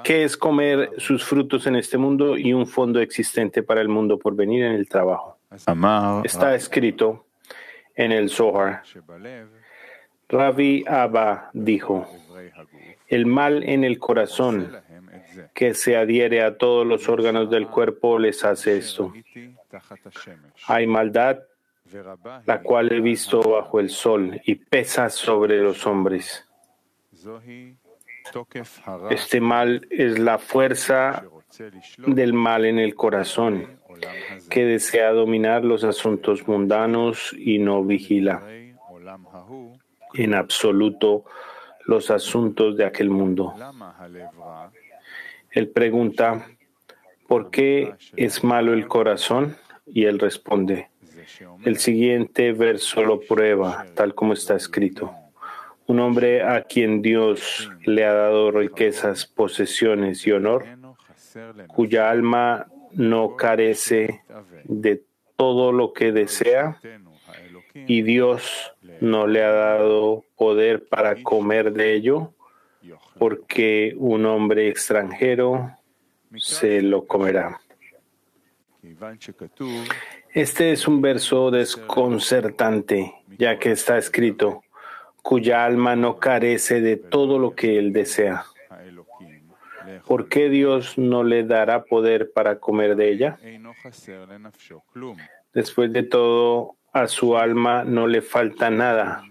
¿Qué es comer sus frutos en este mundo y un fondo existente para el mundo por venir en el trabajo? Está escrito en el Zohar. Rabbi Abba dijo, el mal en el corazón que se adhiere a todos los órganos del cuerpo les hace esto. Hay maldad, la cual he visto bajo el sol y pesa sobre los hombres. Este mal es la fuerza del mal en el corazón, que desea dominar los asuntos mundanos y no vigila en absoluto los asuntos de aquel mundo. Él pregunta, ¿por qué es malo el corazón? Y él responde, el siguiente verso lo prueba, tal como está escrito. Un hombre a quien Dios le ha dado riquezas, posesiones y honor, cuya alma no carece de todo lo que desea, y Dios no le ha dado poder para comer de ello, porque un hombre extranjero se lo comerá. Este es un verso desconcertante, ya que está escrito, cuya alma no carece de todo lo que él desea. ¿Por qué Dios no le dará poder para comer de ella? Después de todo, a su alma no le falta nada.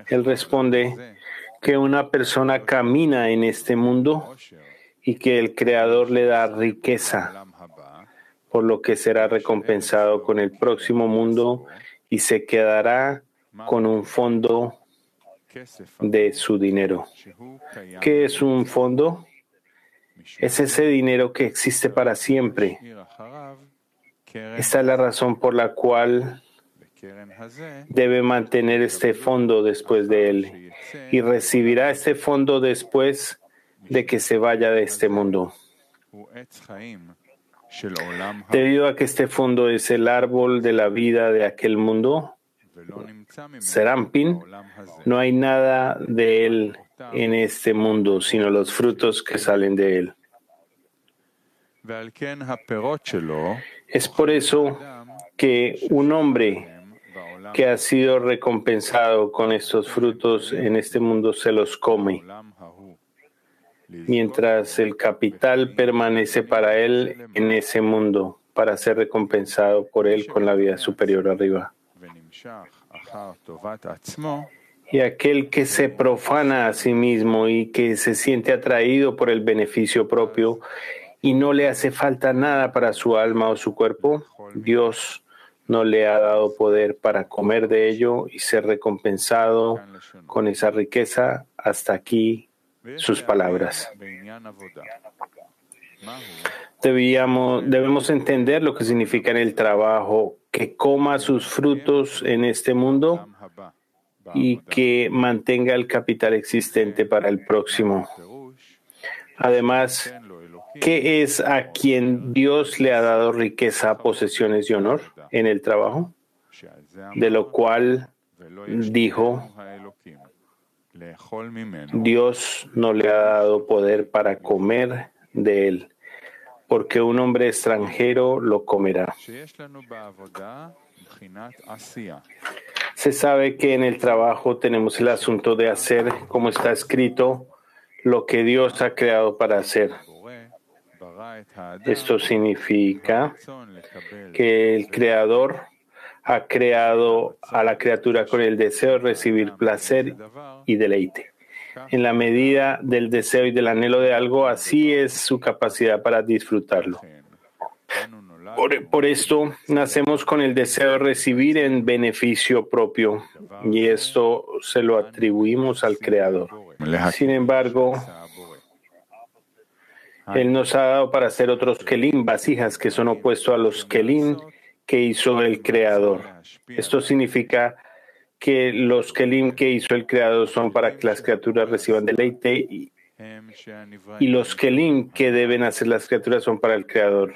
Él responde que una persona camina en este mundo y que el Creador le da riqueza, por lo que será recompensado con el próximo mundo y se quedará con un fondo de su dinero. ¿Qué es un fondo? Es ese dinero que existe para siempre. Esta es la razón por la cual debe mantener este fondo después de él y recibirá este fondo después de que se vaya de este mundo. Debido a que este fondo es el árbol de la vida de aquel mundo, Serampin, no hay nada de él en este mundo, sino los frutos que salen de él. Es por eso que un hombre que ha sido recompensado con estos frutos en este mundo se los come, mientras el capital permanece para él en ese mundo, para ser recompensado por él con la vida superior arriba. Y aquel que se profana a sí mismo y que se siente atraído por el beneficio propio y no le hace falta nada para su alma o su cuerpo, Dios no le ha dado poder para comer de ello y ser recompensado con esa riqueza. Hasta aquí sus palabras. Debemos entender lo que significa en el trabajo, que coma sus frutos en este mundo y que mantenga el capital existente para el próximo. Además, ¿qué es a quien Dios le ha dado riqueza, posesiones y honor en el trabajo? De lo cual dijo, Dios no le ha dado poder para comer de él, porque un hombre extranjero lo comerá. Se sabe que en el trabajo tenemos el asunto de hacer, como está escrito, lo que Dios ha creado para hacer. Esto significa que el Creador ha creado a la criatura con el deseo de recibir placer y deleite. En la medida del deseo y del anhelo de algo, así es su capacidad para disfrutarlo. Por esto, nacemos con el deseo de recibir en beneficio propio, y esto se lo atribuimos al Creador. Sin embargo, Él nos ha dado para hacer otros kelim, vasijas, que son opuestos a los kelim que hizo el Creador. Esto significa que los kelim que hizo el Creador son para que las criaturas reciban deleite y los kelim que deben hacer las criaturas son para el Creador,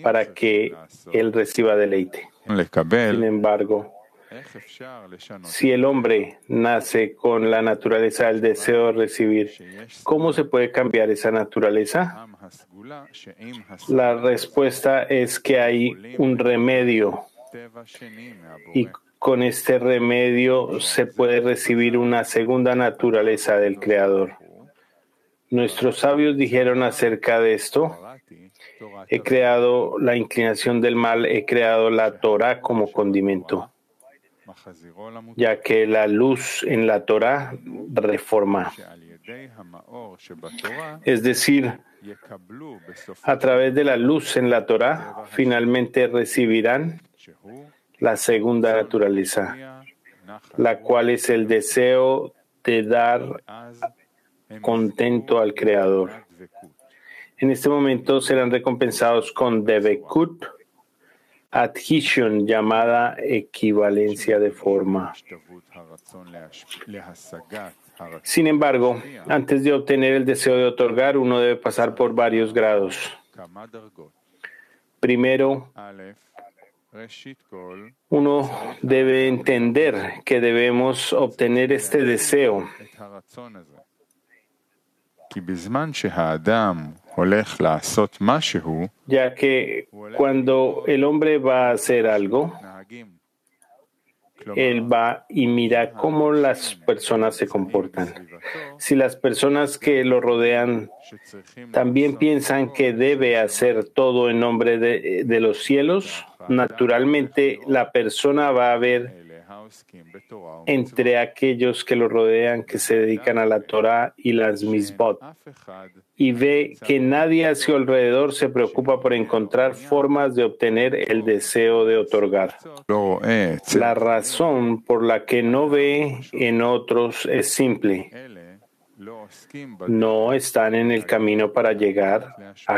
para que Él reciba deleite. Sin embargo, Si el hombre nace con la naturaleza del deseo de recibir, ¿cómo se puede cambiar esa naturaleza? La respuesta es que hay un remedio y con este remedio se puede recibir una segunda naturaleza del Creador. Nuestros sabios dijeron acerca de esto: he creado la inclinación del mal, he creado la Torah como condimento, ya que la luz en la Torah reforma. Es decir, a través de la luz en la Torah, finalmente recibirán la segunda naturaleza, la cual es el deseo de dar contento al Creador. En este momento serán recompensados con Devekut, adhesion, llamada equivalencia de forma. Sin embargo, antes de obtener el deseo de otorgar, uno debe pasar por varios grados. Primero, uno debe entender que debemos obtener este deseo, ya que cuando el hombre va a hacer algo, él va y mira cómo las personas se comportan. Si las personas que lo rodean también piensan que debe hacer todo en nombre de los cielos, naturalmente la persona va a ver entre aquellos que lo rodean que se dedican a la Torah y las misbot, y ve que nadie a su alrededor se preocupa por encontrar formas de obtener el deseo de otorgar. La razón por la que no ve en otros es simple: no están en el camino para llegar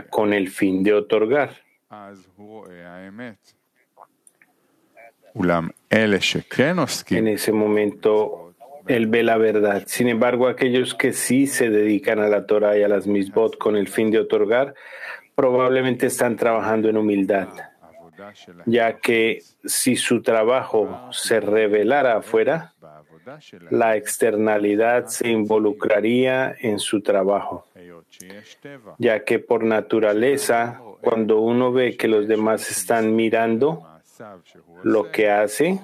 con el fin de otorgar. En ese momento, él ve la verdad. Sin embargo, aquellos que sí se dedican a la Torah y a las misbot con el fin de otorgar, probablemente están trabajando en humildad, ya que si su trabajo se revelara afuera, la externalidad se involucraría en su trabajo, ya que por naturaleza, cuando uno ve que los demás están mirando lo que hace,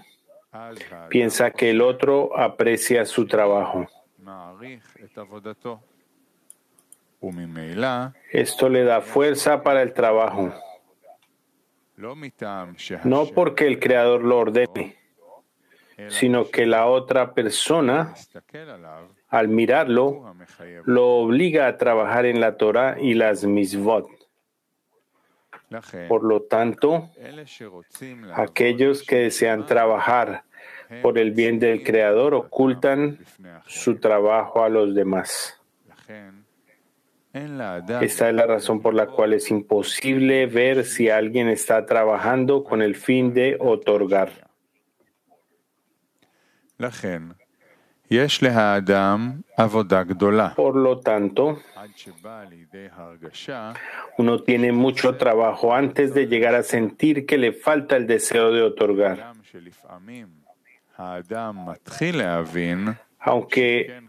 piensa que el otro aprecia su trabajo. Esto le da fuerza para el trabajo, no porque el Creador lo ordene, sino que la otra persona, al mirarlo, lo obliga a trabajar en la Torah y las misvot. Por lo tanto, aquellos que desean trabajar por el bien del Creador ocultan su trabajo a los demás. Esta es la razón por la cual es imposible ver si alguien está trabajando con el fin de otorgar. Por lo tanto, uno tiene mucho trabajo antes de llegar a sentir que le falta el deseo de otorgar. Aunque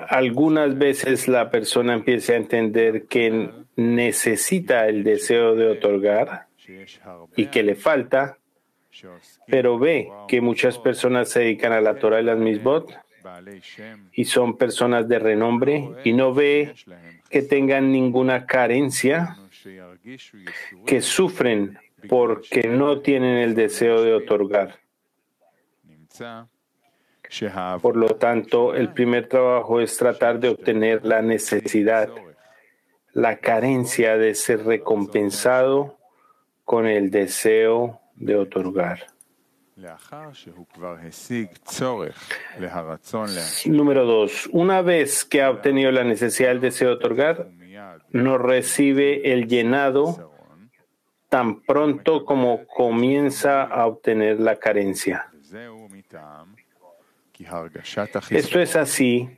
algunas veces la persona empiece a entender que necesita el deseo de otorgar y que le falta, pero ve que muchas personas se dedican a la Torah y las misbot y son personas de renombre y no ve que tengan ninguna carencia, que sufren porque no tienen el deseo de otorgar. Por lo tanto, el primer trabajo es tratar de obtener la necesidad, la carencia de ser recompensado con el deseo de otorgar. Número 2. Una vez que ha obtenido la necesidad del deseo de otorgar, no recibe el llenado tan pronto como comienza a obtener la carencia. Esto es así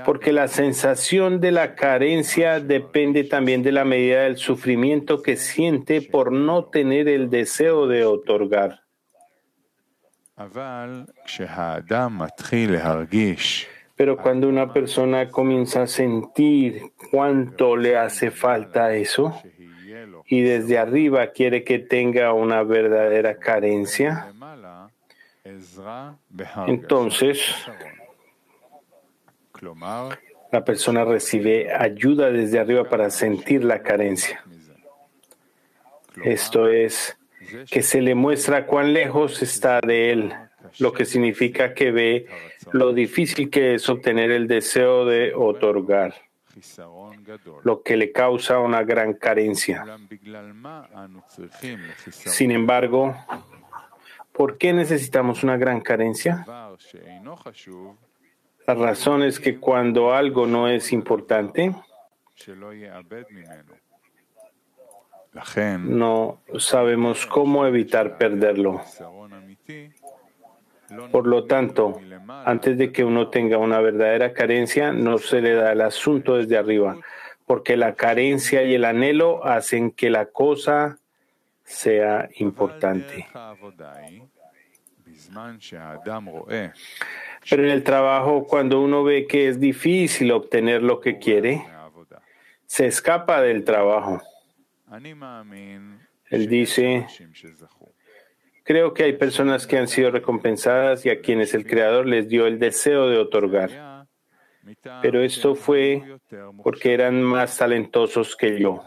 porque la sensación de la carencia depende también de la medida del sufrimiento que siente por no tener el deseo de otorgar. Pero cuando una persona comienza a sentir cuánto le hace falta eso y desde arriba quiere que tenga una verdadera carencia, entonces la persona recibe ayuda desde arriba para sentir la carencia. Esto es, que se le muestra cuán lejos está de él, lo que significa que ve lo difícil que es obtener el deseo de otorgar, lo que le causa una gran carencia. Sin embargo, ¿por qué necesitamos una gran carencia? La razón es que cuando algo no es importante, no sabemos cómo evitar perderlo. Por lo tanto, antes de que uno tenga una verdadera carencia, no se le da el asunto desde arriba, porque la carencia y el anhelo hacen que la cosa sea importante. Pero en el trabajo, cuando uno ve que es difícil obtener lo que quiere, se escapa del trabajo. Él dice, creo que hay personas que han sido recompensadas y a quienes el Creador les dio el deseo de otorgar. Pero esto fue porque eran más talentosos que yo.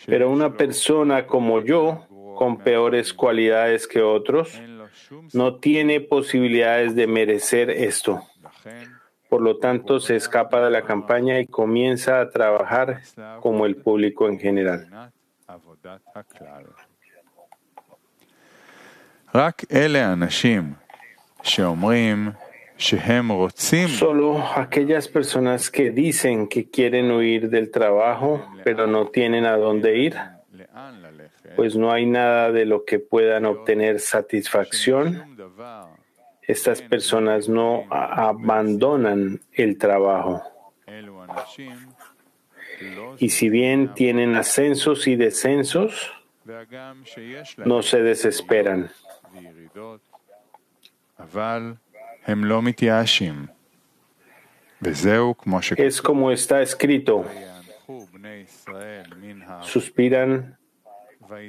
Pero una persona como yo, con peores cualidades que otros, no tiene posibilidades de merecer esto. Por lo tanto, se escapa de la campaña y comienza a trabajar como el público en general. Solo aquellas personas que dicen que quieren huir del trabajo, pero no tienen a dónde ir, pues no hay nada de lo que puedan obtener satisfacción. Estas personas no abandonan el trabajo. Y si bien tienen ascensos y descensos, no se desesperan. Es como está escrito. Suspiran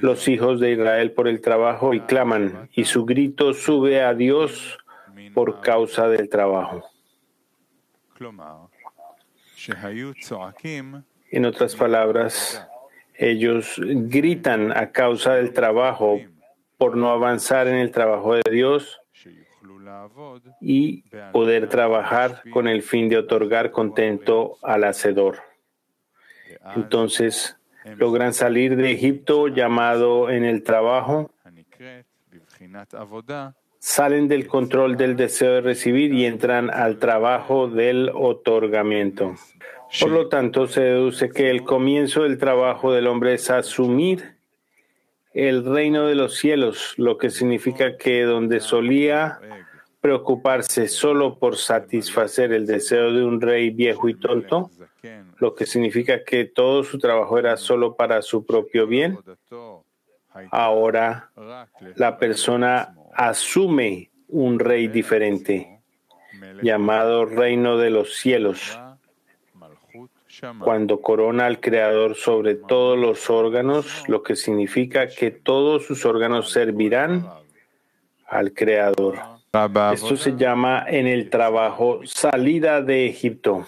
los hijos de Israel por el trabajo y claman, y su grito sube a Dios por causa del trabajo. En otras palabras, ellos gritan a causa del trabajo por no avanzar en el trabajo de Dios y poder trabajar con el fin de otorgar contento al Hacedor. Entonces, logran salir de Egipto llamado en el trabajo, salen del control del deseo de recibir y entran al trabajo del otorgamiento. Por lo tanto, se deduce que el comienzo del trabajo del hombre es asumir el reino de los cielos, lo que significa que donde solía preocuparse solo por satisfacer el deseo de un rey viejo y tonto, lo que significa que todo su trabajo era solo para su propio bien, ahora la persona asume un rey diferente, llamado reino de los cielos, cuando corona al Creador sobre todos los órganos, lo que significa que todos sus órganos servirán al Creador. Esto se llama en el trabajo salida de Egipto.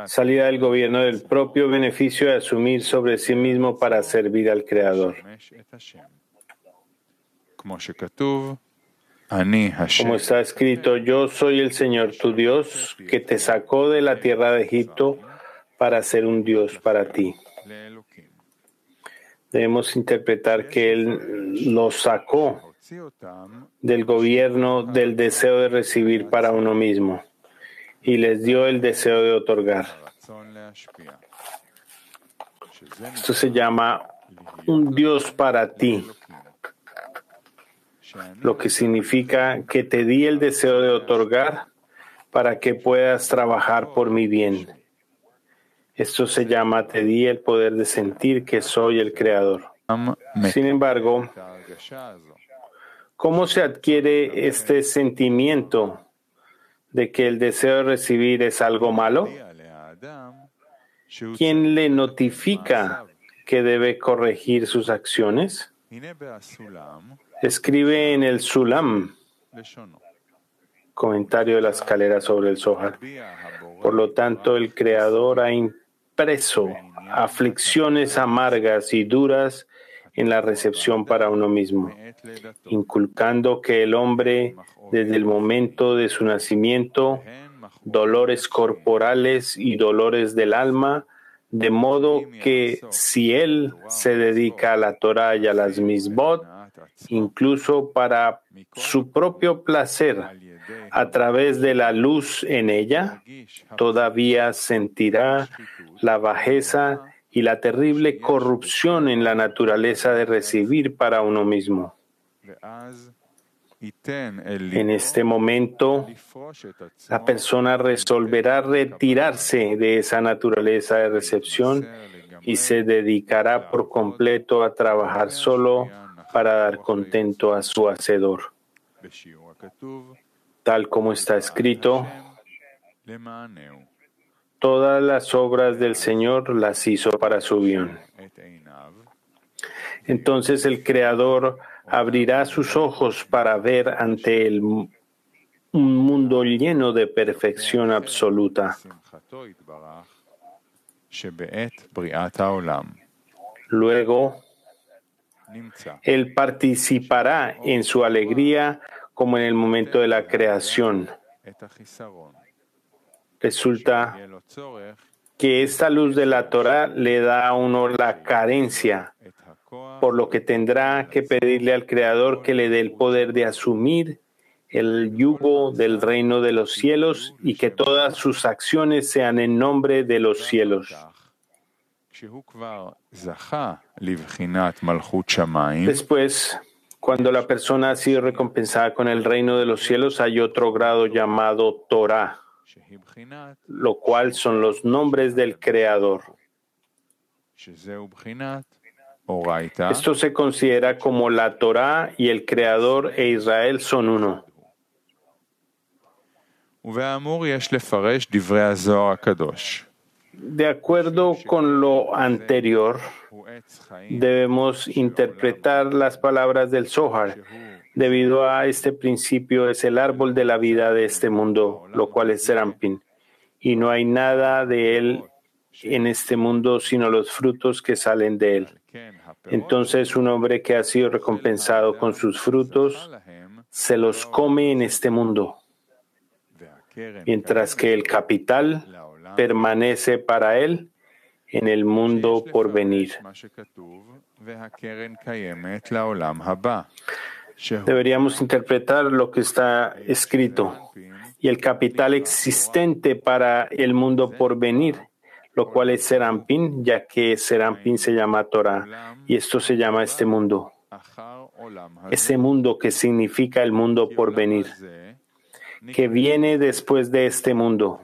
Salida del gobierno del propio beneficio de asumir sobre sí mismo para servir al Creador. Como está escrito, yo soy el Señor tu Dios, que te sacó de la tierra de Egipto para ser un Dios para ti. Debemos interpretar que Él los sacó del gobierno del deseo de recibir para uno mismo y les dio el deseo de otorgar. Esto se llama un Dios para ti, lo que significa que te di el deseo de otorgar para que puedas trabajar por mi bien. Esto se llama te di el poder de sentir que soy el Creador. Sin embargo, ¿cómo se adquiere este sentimiento de que el deseo de recibir es algo malo? ¿Quién le notifica que debe corregir sus acciones? Escribe en el Sulam, comentario de la escalera sobre el Zohar. Por lo tanto, el Creador ha impreso aflicciones amargas y duras en la recepción para uno mismo, inculcando que el hombre, desde el momento de su nacimiento, dolores corporales y dolores del alma, de modo que si él se dedica a la Torah y a las misbot, incluso para su propio placer, a través de la luz en ella, todavía sentirá la bajeza y la terrible corrupción en la naturaleza de recibir para uno mismo. En este momento, la persona resolverá retirarse de esa naturaleza de recepción y se dedicará por completo a trabajar solo para dar contento a su Hacedor. Tal como está escrito, todas las obras del Señor las hizo para su bien. Entonces el Creador abrirá sus ojos para ver ante él un mundo lleno de perfección absoluta. Luego, él participará en su alegría como en el momento de la creación. Resulta que esta luz de la Torah le da a uno la carencia, por lo que tendrá que pedirle al Creador que le dé el poder de asumir el yugo del reino de los cielos y que todas sus acciones sean en nombre de los cielos. Después, cuando la persona ha sido recompensada con el reino de los cielos, hay otro grado llamado Torah, lo cual son los nombres del Creador. Esto se considera como la Torah y el Creador e Israel son uno. De acuerdo con lo anterior, debemos interpretar las palabras del Zohar. Debido a este principio es el árbol de la vida de este mundo, lo cual es Serampin, y no hay nada de él en este mundo sino los frutos que salen de él. Entonces un hombre que ha sido recompensado con sus frutos se los come en este mundo, mientras que el capital permanece para él en el mundo por venir. Deberíamos interpretar lo que está escrito y el capital existente para el mundo por venir, lo cual es Serampin, ya que Serampin se llama Torah y esto se llama este mundo. Ese mundo que significa el mundo por venir, que viene después de este mundo,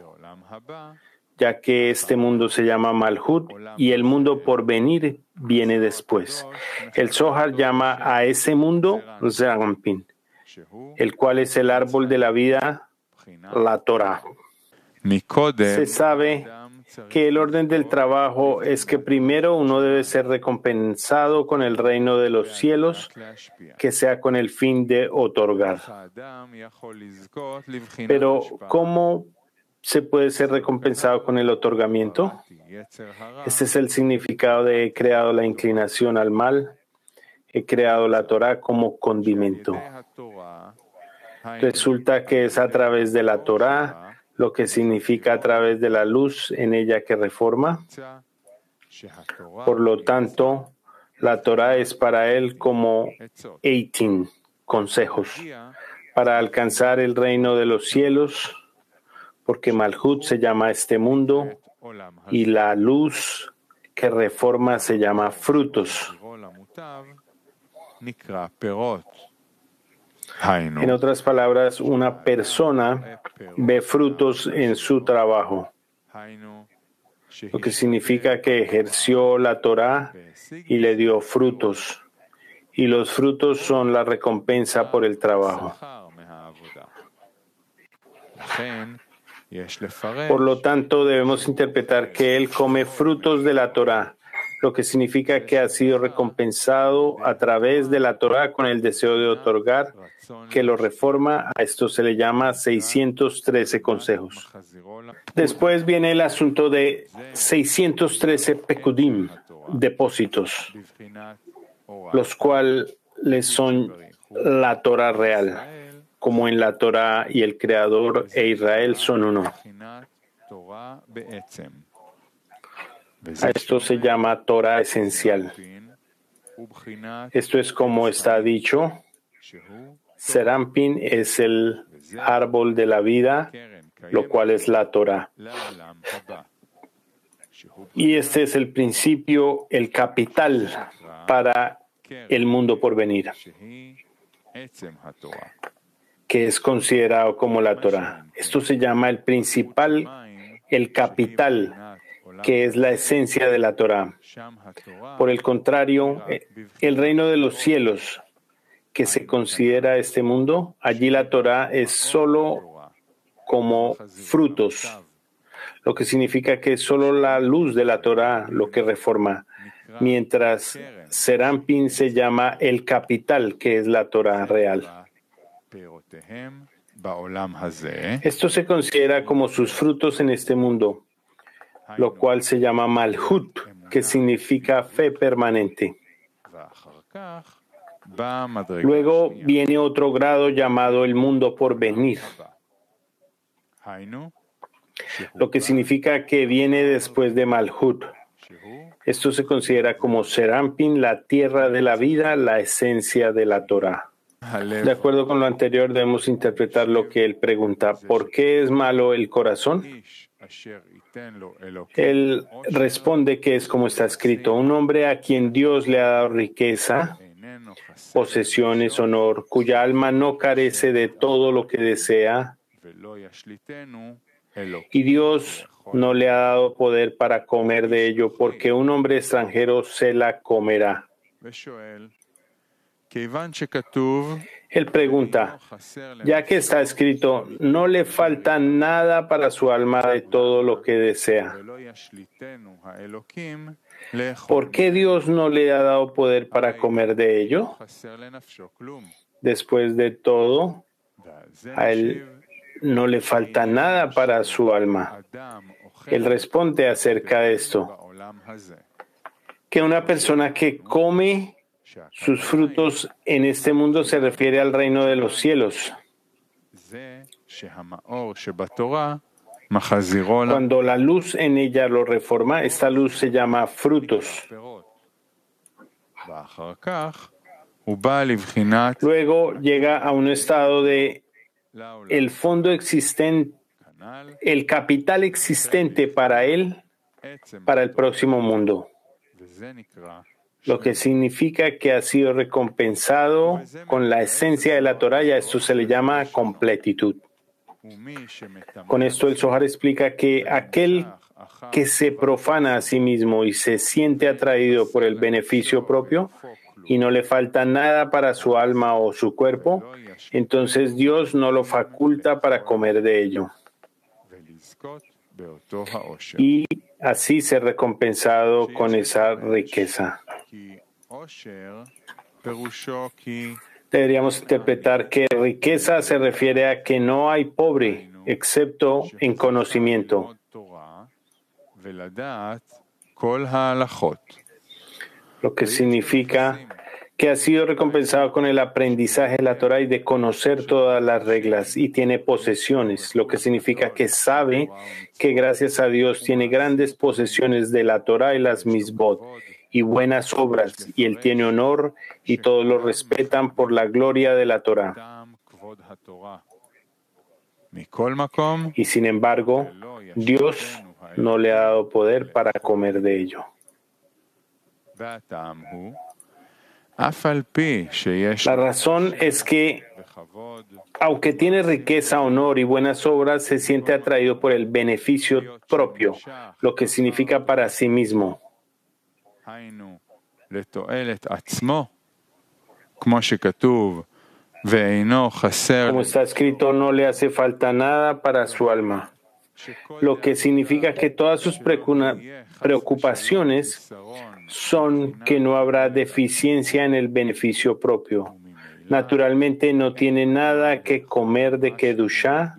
ya que este mundo se llama Malhut y el mundo por venir viene después. El Zohar llama a ese mundo Serampin, el cual es el árbol de la vida, la Torah. Se sabe que el orden del trabajo es que primero uno debe ser recompensado con el reino de los cielos, que sea con el fin de otorgar. Pero, ¿cómo se puede ser recompensado con el otorgamiento? Este es el significado de he creado la inclinación al mal, he creado la Torah como condimento. Resulta que es a través de la Torah, lo que significa a través de la luz en ella que reforma. Por lo tanto, la Torah es para él como eitin, consejos, para alcanzar el reino de los cielos, porque Malhut se llama este mundo y la luz que reforma se llama frutos. En otras palabras, una persona ve frutos en su trabajo. lo que significa que ejerció la Torá y le dio frutos. Y los frutos son la recompensa por el trabajo. Por lo tanto, debemos interpretar que él come frutos de la Torá, lo que significa que ha sido recompensado a través de la Torá con el deseo de otorgar, que lo reforma. A esto se le llama 613 consejos. Después viene el asunto de 613 pekudim, depósitos, los cuales son la Torá real, como en la Torá y el Creador e Israel son uno. A esto se llama Torá esencial. Esto es como está dicho. Serampin es el árbol de la vida, lo cual es la Torá. Y este es el principio, el capital para el mundo por venir, que es considerado como la Torá. Esto se llama el principal, el capital, que es la esencia de la Torá. Por el contrario, el reino de los cielos, que se considera este mundo, allí la Torá es solo como frutos, lo que significa que es solo la luz de la Torá lo que reforma, mientras Serampin se llama el capital, que es la Torá real. Esto se considera como sus frutos en este mundo, lo cual se llama Malhut, que significa fe permanente. Luego viene otro grado llamado el mundo por venir, lo que significa que viene después de Malhut. Esto se considera como Serampin, la tierra de la vida, la esencia de la Torá. De acuerdo con lo anterior, debemos interpretar lo que él pregunta: ¿por qué es malo el corazón? Él responde que es como está escrito: un hombre a quien Dios le ha dado riqueza, posesiones, honor, cuya alma no carece de todo lo que desea, y Dios no le ha dado poder para comer de ello, porque un hombre extranjero se la comerá. Él pregunta, ya que está escrito, no le falta nada para su alma de todo lo que desea, ¿por qué Dios no le ha dado poder para comer de ello? Después de todo, a él no le falta nada para su alma. Él responde acerca de esto, que una persona que come sus frutos en este mundo se refiere al reino de los cielos. Cuando la luz en ella lo reforma, esta luz se llama frutos. Luego llega a un estado de el fondo existente, el capital existente para él, para el próximo mundo, lo que significa que ha sido recompensado con la esencia de la Torá, y a esto se le llama completitud. Con esto el Zohar explica que aquel que se profana a sí mismo y se siente atraído por el beneficio propio y no le falta nada para su alma o su cuerpo, entonces Dios no lo faculta para comer de ello. Y así ser recompensado con esa riqueza. Deberíamos interpretar que riqueza se refiere a que no hay pobre, excepto en conocimiento. Lo que significa que ha sido recompensado con el aprendizaje de la Torá y de conocer todas las reglas, y tiene posesiones, lo que significa que sabe que gracias a Dios tiene grandes posesiones de la Torá y las misbot, y buenas obras, y él tiene honor, y todos lo respetan por la gloria de la Torá. Y sin embargo, Dios no le ha dado poder para comer de ello. La razón es que, aunque tiene riqueza, honor y buenas obras, se siente atraído por el beneficio propio, lo que significa para sí mismo. Como está escrito, no le hace falta nada para su alma, lo que significa que todas sus preocupaciones son que no habrá deficiencia en el beneficio propio. Naturalmente no tiene nada que comer de Kedushá,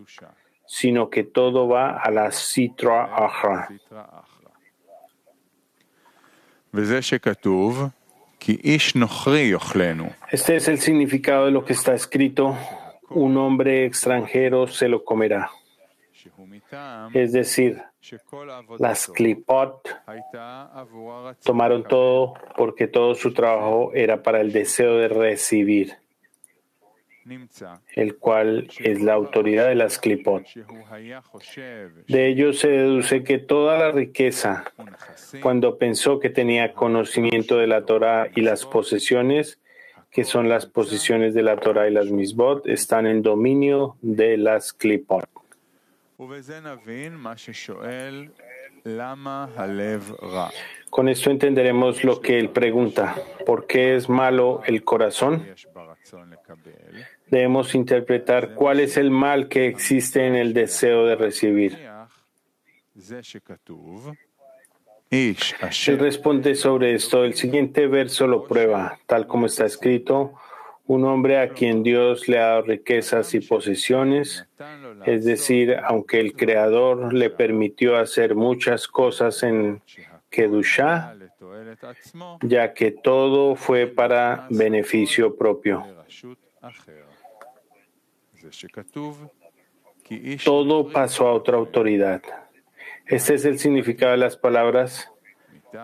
sino que todo va a la Sitra Achra. Este es el significado de lo que está escrito: un hombre extranjero se lo comerá. Es decir, las Klipot tomaron todo porque todo su trabajo era para el deseo de recibir, el cual es la autoridad de las Klipot. De ello se deduce que toda la riqueza, cuando pensó que tenía conocimiento de la Torah y las posesiones, que son las posiciones de la Torah y las Misbot, están en dominio de las Klipot. Con esto entenderemos lo que él pregunta: ¿por qué es malo el corazón? Debemos interpretar cuál es el mal que existe en el deseo de recibir. Él responde sobre esto. El siguiente verso lo prueba, tal como está escrito: un hombre a quien Dios le ha dado riquezas y posesiones, es decir, aunque el Creador le permitió hacer muchas cosas en Kedushá, ya que todo fue para beneficio propio. Todo pasó a otra autoridad. Este es el significado de las palabras: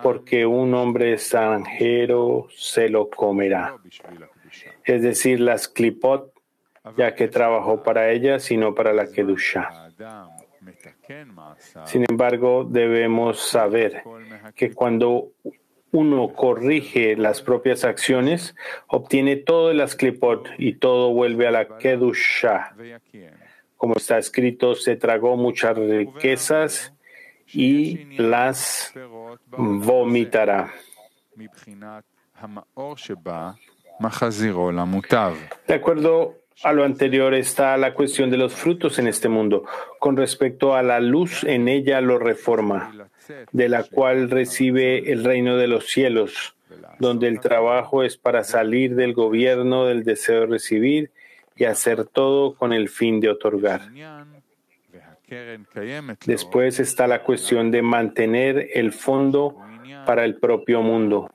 porque un hombre extranjero se lo comerá. Es decir, las Klipot, ya que trabajó para ellas y no para la Kedushá. Sin embargo, debemos saber que cuando uno corrige las propias acciones, obtiene todo de las Klipot y todo vuelve a la Kedushá. Como está escrito, se tragó muchas riquezas y las vomitará. De acuerdo a lo anterior está la cuestión de los frutos en este mundo. Con respecto a la luz, en ella lo reforma, de la cual recibe el reino de los cielos, donde el trabajo es para salir del gobierno del deseo de recibir y hacer todo con el fin de otorgar. Después está la cuestión de mantener el fondo para el propio mundo,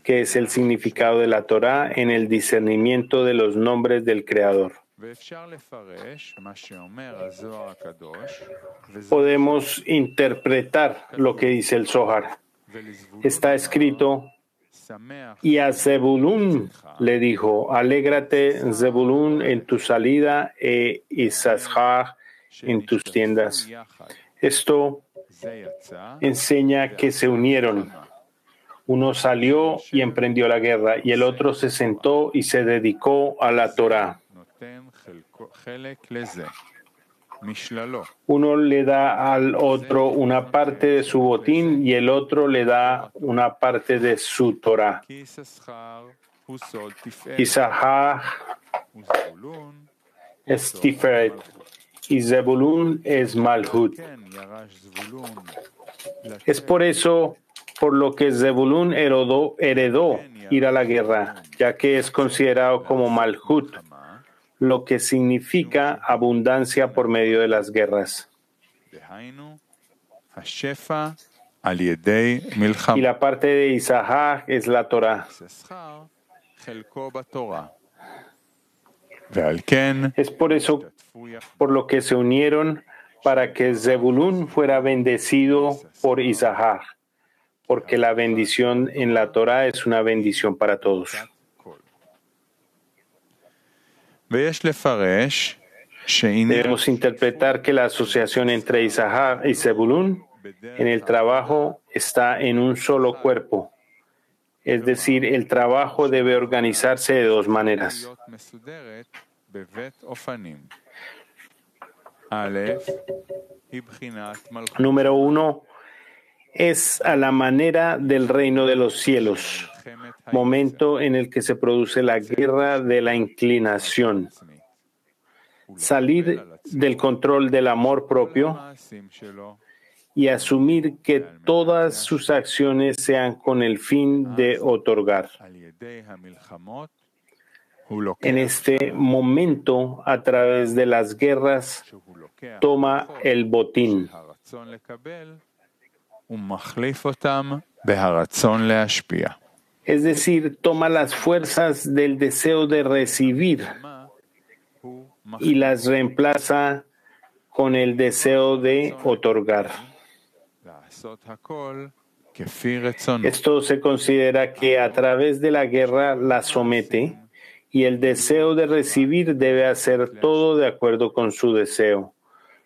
que es el significado de la Torá en el discernimiento de los nombres del Creador. Podemos interpretar lo que dice el Zohar. Está escrito: y a Zebulún le dijo: alégrate, Zebulún, en tu salida, e Issaschar en tus tiendas. Esto enseña que se unieron. Uno salió y emprendió la guerra, y el otro se sentó y se dedicó a la Torá. Uno le da al otro una parte de su botín y el otro le da una parte de su Torá. Isahar es Tiferet y Zebulún es Malhut. Es por eso por lo que Zebulún heredó ir a la guerra, ya que es considerado como Malhut, lo que significa abundancia por medio de las guerras. Y la parte de Isahar es la Torah. Es por eso por lo que se unieron, para que Zebulún fuera bendecido por Isahar, porque la bendición en la Torah es una bendición para todos. Debemos interpretar que la asociación entre Isahar y Zebulún en el trabajo está en un solo cuerpo. Es decir, el trabajo debe organizarse de dos maneras. Número 1 es a la manera del reino de los cielos, momento en el que se produce la guerra de la inclinación. Salir del control del amor propio y asumir que todas sus acciones sean con el fin de otorgar. En este momento, a través de las guerras, toma el botín. Es decir, toma las fuerzas del deseo de recibir y las reemplaza con el deseo de otorgar. Esto se considera que a través de la guerra la somete y el deseo de recibir debe hacer todo de acuerdo con su deseo,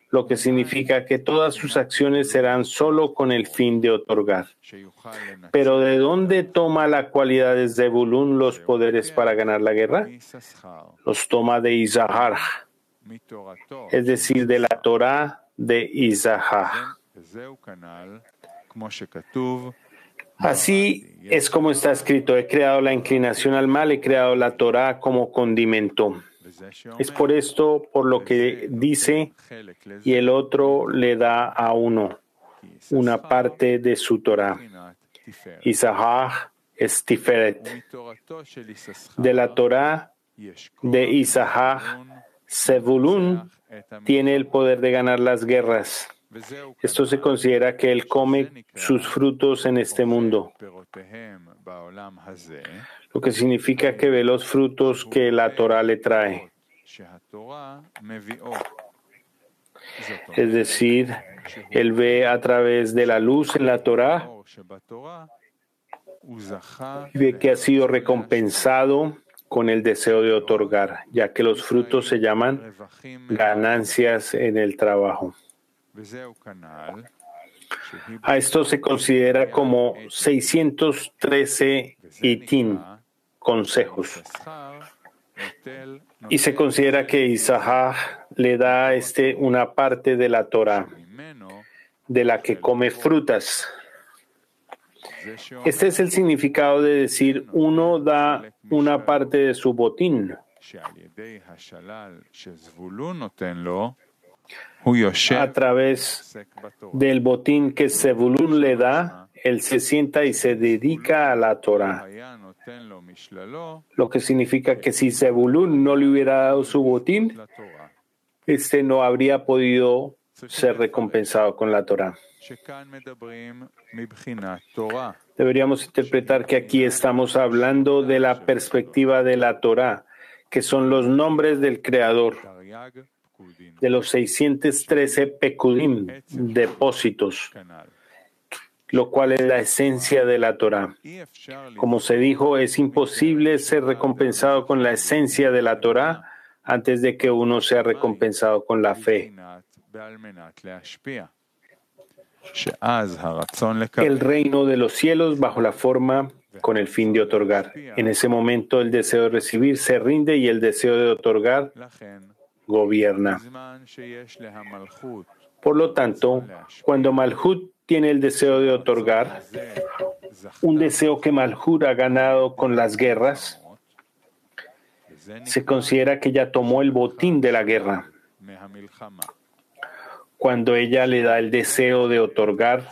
lo que significa que todas sus acciones serán solo con el fin de otorgar. Pero ¿de dónde toma la cualidad de Zebulún los poderes para ganar la guerra? Los toma de Isahar, es decir, de la Torá de Isahar. Así es como está escrito: he creado la inclinación al mal, he creado la Torá como condimento. Es por esto por lo que dice, y el otro le da a uno una parte de su Torá. Isahar es Tiferet. De la Torá de Isahar, Zebulún tiene el poder de ganar las guerras. Esto se considera que él come sus frutos en este mundo, lo que significa que ve los frutos que la Torá le trae. Es decir, él ve a través de la luz en la Torá y ve que ha sido recompensado con el deseo de otorgar, ya que los frutos se llaman ganancias en el trabajo. A esto se considera como 613 itin, consejos. Y se considera que Isahar le da una parte de la Torá, de la que come frutas. Este es el significado de decir: uno da una parte de su botín. A través del botín que Zebulún le da, él se sienta y se dedica a la Torá. Lo que significa que si Zebulún no le hubiera dado su botín, no habría podido ser recompensado con la Torá. Deberíamos interpretar que aquí estamos hablando de la perspectiva de la Torá, que son los nombres del Creador, de los 613 pekudim, depósitos, lo cual es la esencia de la Torá. Como se dijo, es imposible ser recompensado con la esencia de la Torá antes de que uno sea recompensado con la fe. El reino de los cielos bajo la forma con el fin de otorgar. En ese momento el deseo de recibir se rinde y el deseo de otorgar gobierna. Por lo tanto, cuando Malhut tiene el deseo de otorgar, un deseo que Malhut ha ganado con las guerras, se considera que ella tomó el botín de la guerra. Cuando ella le da el deseo de otorgar,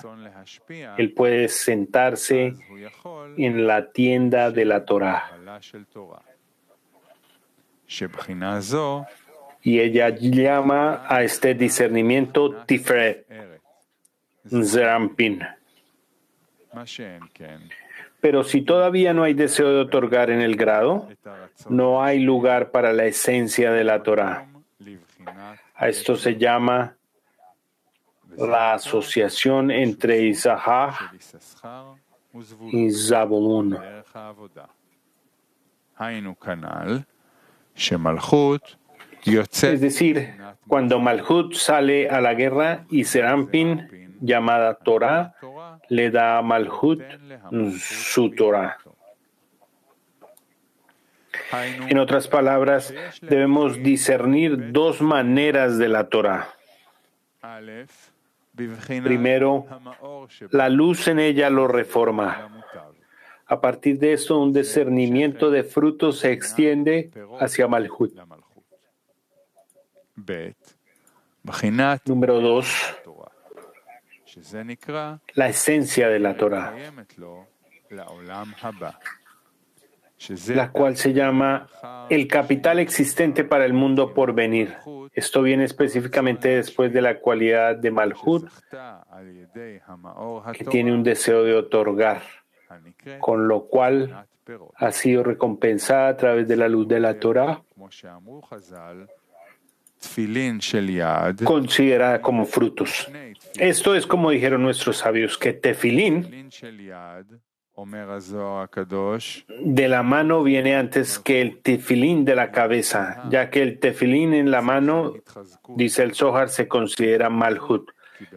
él puede sentarse en la tienda de la Torá. Y ella llama a este discernimiento Tiferet, Zerampin. Pero si todavía no hay deseo de otorgar en el grado, no hay lugar para la esencia de la Torá. A esto se llama la asociación entre Isahar y Zebulún. Es decir, cuando Malhut sale a la guerra y Zerampin, llamada Torah, le da a Malhut su Torah. En otras palabras, debemos discernir dos maneras de la Torah. Primero, la luz en ella lo reforma. A partir de esto, un discernimiento de frutos se extiende hacia Malhut. Número 2, la esencia de la Torah, la cual se llama el capital existente para el mundo por venir. Esto viene específicamente después de la cualidad de Malhut, que tiene un deseo de otorgar, con lo cual ha sido recompensada a través de la luz de la Torah, considerada como frutos. Esto es como dijeron nuestros sabios, que tefilín de la mano viene antes que el tefilín de la cabeza, ya que el tefilín en la mano, dice el Zohar, se considera Malhut,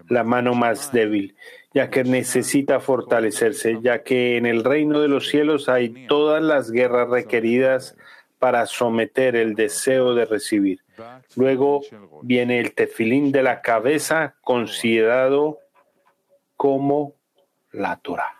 la mano más débil, ya que necesita fortalecerse, ya que en el reino de los cielos hay todas las guerras requeridas para someter el deseo de recibir. Luego viene el tefilín de la cabeza, considerado como la Torah.